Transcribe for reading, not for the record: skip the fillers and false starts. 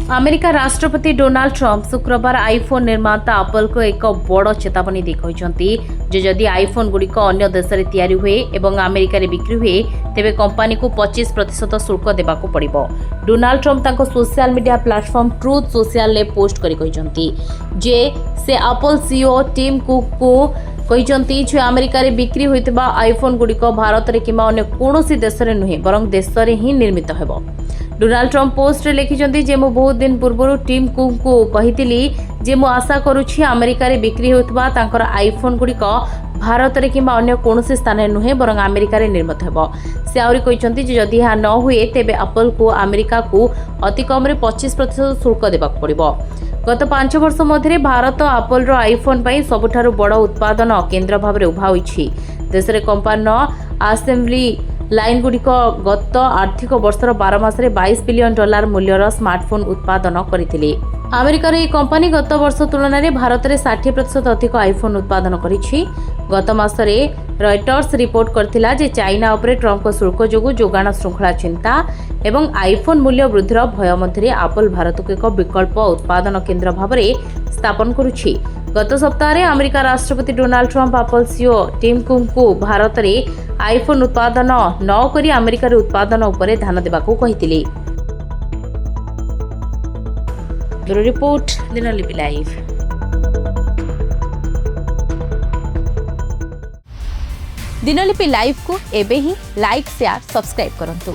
America राष्ट्रपति Donald Trump शुक्रवार iPhone निर्माता एप्पल को एक बड़ चेतावनी देखते जे जदि आईफोन गुड़िक अन्य देश में तैयारी हुए और अमेरिका रे बिक्री हुए तेबे कंपनी को 25% शुल्क देबाक पड़िबो। डोनाल्ड ट्रंप तांको social media platform truth social ले पोस्ट करी कहिसंती जे से एप्पल सीईओ टिम कुक को कहिसंती जे अमेरिका रे बिक्री होइतबा आईफोन गुड़िक भारत रे किमा अन्य कोनोसी देश रे नुहे बरं देश रे ही निर्मित हेबो। डोनाल्ड ट्रंप पोस्ट रे लिखिसंती जे मो बहुत दिन पूर्व टीम कुक को कहितिली जे मो आशा करूछि अमेरिका रे बिक्री होइतबा तांकर आईफोन गुड़िक भारत रे किमा अन्य कोनोसी स्थान रे नुहे बरं अमेरिका रे निर्मित हेबो। से आउरी कहिसंती जे जदि हा न हुए तेबे एप्पल को अमेरिका को अति कम रे 25% शुल्क देबाक पड़िबो। गत 5 वर्ष मध्य भारत एप्पल रो आईफोन पर सबुठारु बड़ उत्पादन केन्द्र भाव में उभा होइछि। देश रे कंपनी असेंबली लाइन गुड़िक गत आर्थिक वर्षर 12 मासरे $22 बिलियन मूल्यर स्मार्टफोन उत्पादन करथिले। अमेरिकार यह कंपनी गत वर्ष तुलन में भारत में 60% अधिक आईफोन उत्पादन करिछि। गत मासरे रॉयटर्स रिपोर्ट करथिला जे चाइना उपरे ट्रंप शुल्क जोगु जोगाण श्रृंखला चिंता एवं आईफोन मूल्य वृद्धिर भय मध्य एप्पल भारत को एक विकल्प उत्पादन केन्द्र भाव में स्थापन करुछि। गत सप्ताह अमेरिका राष्ट्रपति Donald Trump Apple CEO Tim Cook को भारत में आईफोन उत्पादन न करी अमेरिकार उत्पादन उपरे ध्यान देबाकू कहिथिले। Bureau report Dinalipi live. Dinalipi live को एबे ही लाइक शेयर सब्सक्राइब करंतु।